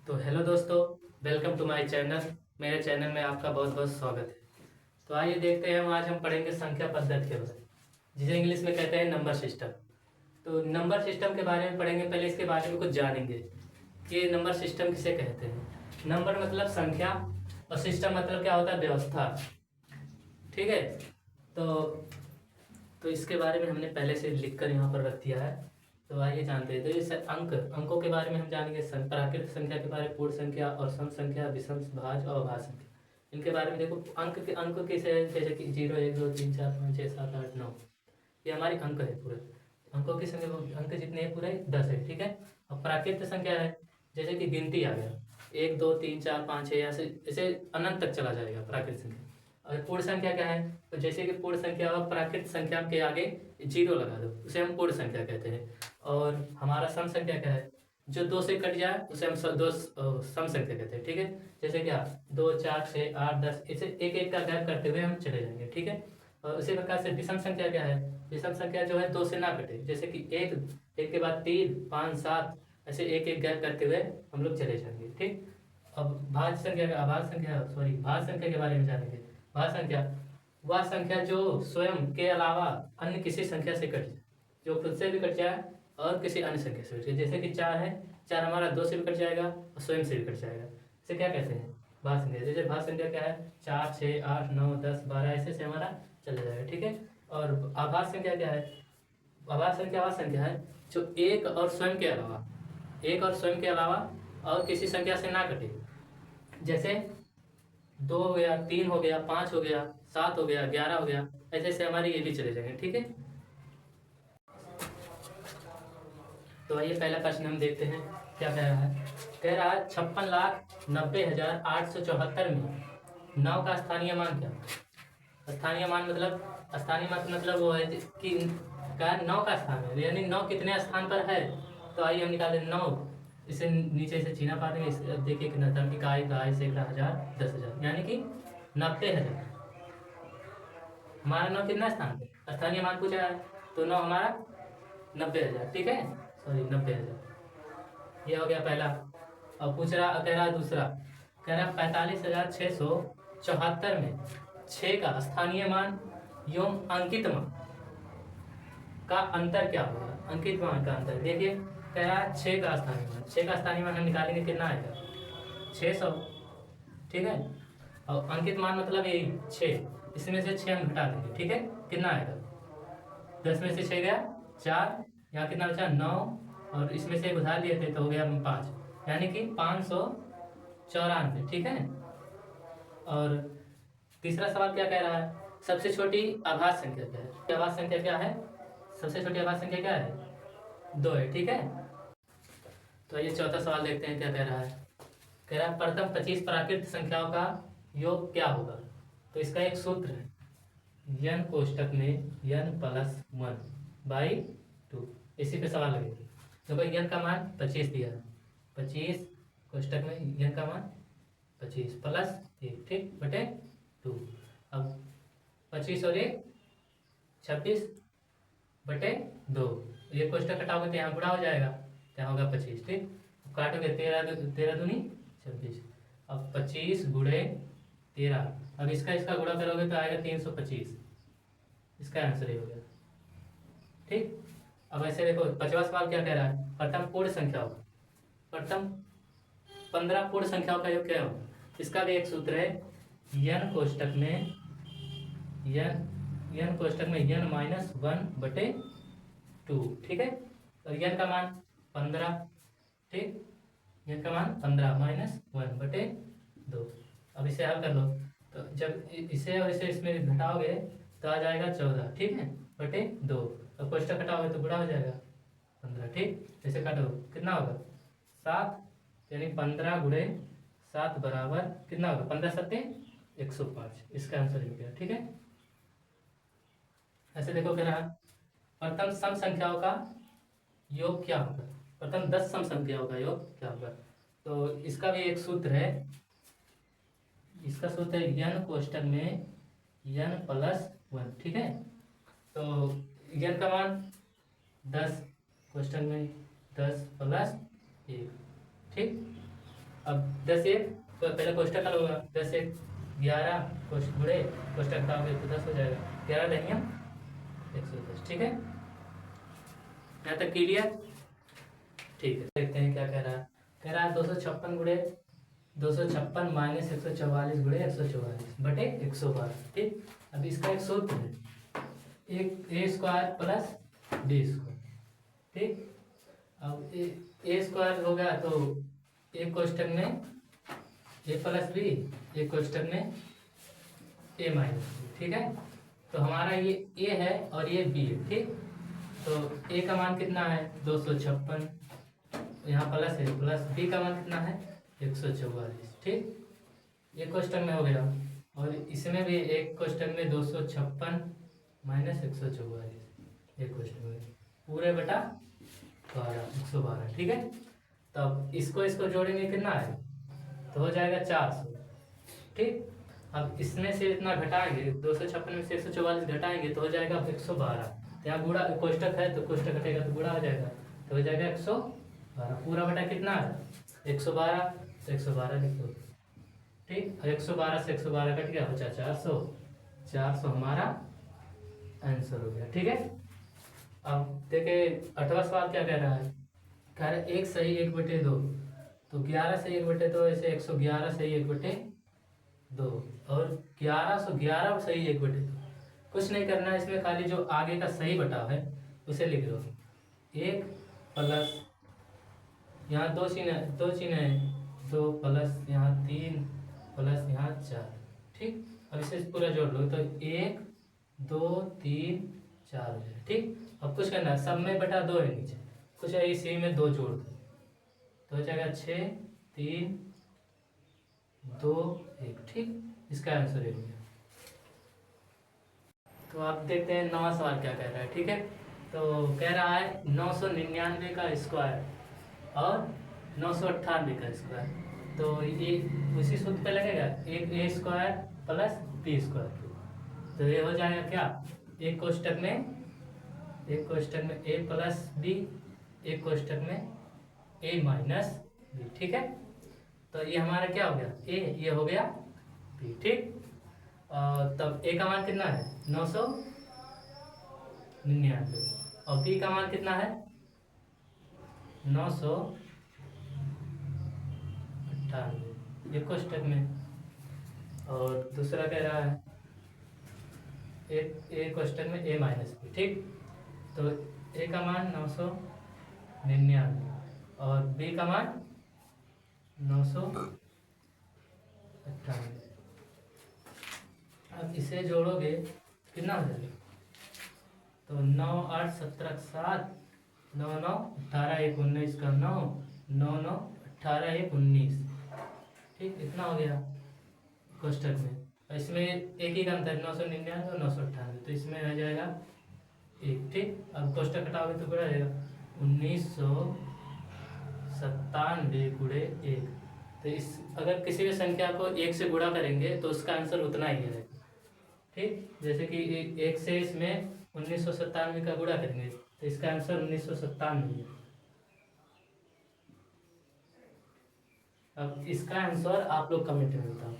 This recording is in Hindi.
तो हेलो दोस्तों, वेलकम टू माय चैनल। मेरे चैनल में आपका बहुत बहुत स्वागत है। तो आइए देखते हैं, आज हम पढ़ेंगे संख्या पद्धति के बारे में, जिसे इंग्लिश में कहते हैं नंबर सिस्टम। तो नंबर सिस्टम के बारे में पढ़ेंगे, पहले इसके बारे में कुछ जानेंगे कि नंबर सिस्टम किसे कहते हैं। नंबर मतलब संख्या और सिस्टम मतलब क्या होता है, व्यवस्था। ठीक है। तो तो इसके बारे में हमने पहले से लिख कर यहाँ पर रख दिया है। तो आइए जानते हैं। तो ये अंकों के बारे में हम जानेंगे, प्राकृतिक संख्या के बारे में, पूर्ण संख्या और सम संख्या, विषम भाज्य और अभाज्य संख्या। इनके बारे में देखो, अंक कैसे हैं, जैसे कि 0 1 2 3 4 5 6 7 8 9, ये हमारे अंक है पूरे। अंकों की संख्या, अंक जितने हैं पूरे 10 है। ठीक है। और प्राकृतिक संख्या है, जैसे कि गिनती आ गया 1 2 3 4 5 6, ऐसे ऐसे अनंत तक चला जाएगा प्राकृतिक संख्या। और पूर्ण संख्या क्या है, तो जैसे कि पूर्ण संख्या और प्राकृतिक संख्या के आगे 0 लगा दो, उसे हम पूर्ण संख्या कहते हैं। और हमारा सम संख्या क्या है, जो 2 से कट जाए उसे हम सम संख्या कहते हैं। ठीक है। जैसे क्या 2 4 6 8 10, इसे एक एक का गैप करते हुए हम चले जाएंगे। ठीक है। और उसी प्रकार से विषम संख्या क्या है, विषम संख्या जो है 2 से ना कटे, जैसे कि एक के बाद 3 5 7, ऐसे एक एक गैप करते हुए हम लोग चले जाएंगे। ठीक। अब भाज्य संख्या, भाज्य संख्या के बारे में जानेंगे। भाज्य संख्या वह संख्या जो स्वयं के अलावा अन्य किसी संख्या से कट जाए, जो खुद से भी कट जाए और किसी अन्य संख्या से कट जाए। जैसे कि 4 है, 4 हमारा 2 से भी कट जाएगा और स्वयं से भी कट जाएगा। इसे क्या कहते हैं, भाज्य संख्या। जैसे भाज्य संख्या क्या है, 4 6 8 9 10 12, ऐसे से हमारा चला जाएगा। ठीक है। और आभाज्य संख्या क्या है, आभाज्य संख्या वह संख्या है जो एक और स्वयं के अलावा और किसी संख्या से ना कटे। जैसे 2 हो गया, 3 हो गया, 5 हो गया, 7 हो गया, 11 हो गया, ऐसे ऐसे हमारे ये भी चले जाएंगे। ठीक है। तो आइए पहला प्रश्न हम देखते हैं, क्या कह रहा है। कह रहा है 56,90,874 में 9 का स्थानीय मान क्या। स्थानीय मान मतलब वो है कि क्या 9 का स्थान है, यानी 9 कितने स्थान पर है। तो आइए हम निकालें 9, इसे नीचे से छीना पा देंगे। अब देखिए कितना था, इकाई दहाई सैकड़ा हजार 10,000, यानी कि 90,000। हमारा 9 कितना स्थान पे, स्थानीय मान पूछा है, तो 9 हमारा 90,000। ठीक है, सॉरी 90,000। ये हो गया पहला। अब कह रहा दूसरा, कह रहा 45,674 में 6 का स्थानीय मान एवं अंकित मान का अंतर क्या होगा। अंकित मान का अंतर देखिए, कह रहा 6 का स्थानीय मान, 6 का स्थानीय मान हम निकालेंगे कितना आएगा, 600। ठीक है। और अंकित मान मतलब यही 6, इसमें से 6 हम घटा देंगे। ठीक है। कितना आएगा, 10 में से 6 गया 4, यहाँ कितना बचा 9, और इसमें से उधार लिए थे तो हो गया 5, यानी कि 594। ठीक है। और तीसरा सवाल क्या कह रहा है, सबसे छोटी आभाज्य संख्या क्या है। आभाज्य संख्या क्या है, सबसे छोटी आभाज्य संख्या क्या है, 2 है। ठीक है। तो ये चौथा सवाल देखते हैं क्या कह रहा है। कह रहा है प्रथम 25 प्राकृतिक संख्याओं का योग क्या होगा। तो इसका एक सूत्र है, n कोष्टक में n+1/2। इसी पे सवाल लगेगा। देखो n का मान 25 दिया है, 25 कोष्टक में n का मान 25 प्लस 1, ठीक, बटे 2। अब 25 और 1 26 बटे 2, ये कोष्टक कटाओगे तो यहाँ गुणा हो जाएगा, तो यहाँ होगा 25। ठीक, काटोगे 13 दूनी 26। अब 25 गुणे 13, अब इसका गुणा करोगे तो आएगा 325। इसका आंसर ये हो गया। ठीक। अब ऐसे देखो पांचवा सवाल क्या कह रहा है, प्रथम पूर्ण संख्याओं, प्रथम 15 पूर्ण संख्याओं का योग क्या होगा। इसका भी एक सूत्र है, n कोष्टक में n-1/2। ठीक है। और n का मान 15। ठीक, n का मान 15-1/2। अब इसे हल कर लो, तो जब इसे और इसे इसमें घटाओगे तो आ जाएगा 14। ठीक है, बटे 2। अब कोष्टक घटाओगे तो गुणा हो जाएगा 15। ठीक, इसे काटो कितना होगा 7, यानी 15 गुणे 7 बराबर कितना होगा, 15×7 105। इसका आंसर हो गया। ठीक है। ऐसे देखो क्या रहा, प्रथम सम संख्याओं का योग क्या होगा, प्रथम 10 सम संख्याओं का योग क्या होगा। तो इसका भी एक सूत्र है, इसका सूत्र है n कोष्टक में n+1। ठीक है। तो n का मान 10 कोष्टक में 10 + 1। ठीक, अब 10 एक तो पहले कोष्टक हल होगा, 10 एक 11 कोष्टक गुणे कोष्टक हटाओगे तो 10 हो जाएगा, 11 दहिया 110। ठीक है, यहाँ तक क्लियर? ठीक है, देखते हैं क्या कह रहा है। कह रहा है 256 गुणे 256 माइनस 144 गुणे 144 बटे 112। ठीक, अब इसका एक सूत्र है, एक ए स्क्वायर प्लस बी स्क्वायर। ठीक, अब ए स्क्वायर होगा तो एक कोष्टक में ए प्लस बी, एक कोष्टक में ए माइनस बी। ठीक है, तो हमारा ये ए है और ये बी है। ठीक, तो ए का मान कितना है 256, यहाँ प्लस है, प्लस बी का मान कितना है 144। ठीक, ये कोष्टक में हो गया, और इसमें भी एक कोष्टक में 256 माइनस 144, एक कोष्टक में पूरे बटा 112। ठीक है, तब इसको जोड़ेंगे कितना है तो हो जाएगा 400। ठीक, अब इसमें से इतना घटाएंगे, 256 में से 144 घटाएंगे तो हो जाएगा 112। यहाँ गुणा कोष्टक है तो कोष्टक घटेगा तो गुणा हो जाएगा, तो हो जाएगा 112 पूरा बटा कितना है 112, तो 112 लिख दो। ठीक, 112 से 112 कट गया, बचा 400, 400 हमारा आंसर हो गया। ठीक है, अब देखे 8वां सवाल क्या कह रहा है। कह रहा है 1 सही 1/2, तो 11 सही 1/2 ऐसे 111 सही 1/2 और 1111 सही 1/2। कुछ नहीं करना है इसमें, खाली जो आगे का सही बटाव है उसे लिख लो। 1 प्लस यहाँ 2 चिन्ह है, 2 प्लस यहाँ 3 प्लस यहाँ 4। ठीक, अब इसे पूरा जोड़ लो तो 1 2 3 4 हो जाए। ठीक, अब कुछ करना है, सब में बटा 2 है नीचे, कुछ है इसी में 2 जोड़ दो तो हो जाएगा 6 3 2 1। ठीक, इसका आंसर 1 हो गया। तो आप देखते हैं 9वां सवाल क्या कह रहा है। ठीक है, तो कह रहा है 999 का स्क्वायर और 998 का स्क्वायर, तो ये उसी सूत्र पे लगेगा, एक ए स्क्वायर प्लस बी स्क्वायर। तो ये हो जाएगा क्या, एक कोष्टक में ए प्लस बी, एक कोष्टक में ए माइनस बी। ठीक है, तो ये हमारा क्या हो गया ए, ये हो गया बी। ठीक, तब ए का मान कितना है 999 और बी का मान कितना है 998 एक कोष्टक में, और दूसरा कह रहा है एक कोष्टक में ए माइनस बी। ठीक, तो ए का मान 999 और बी का मान 998। अब इसे जोड़ोगे कितना हो जाएगा, तो 9 8 17 7 9 9 18 1 19 का 9 9 9 18 1 19। ठीक, इतना हो गया कोष्टक में, इसमें एक ही का अंतर 999 और 998, तो इसमें आ जाएगा 1। ठीक, अब कोष्टक हटाओगे तो क्या जाएगा 1997 गुणे 1। तो इस अगर किसी भी संख्या को 1 से गुणा करेंगे तो उसका आंसर उतना ही है। ठीक, जैसे कि 1 से इसमें 1997 का गुणा करेंगे तो इसका आंसर 1997 है। अब इसका आंसर आप लोग कमेंट में बताओ।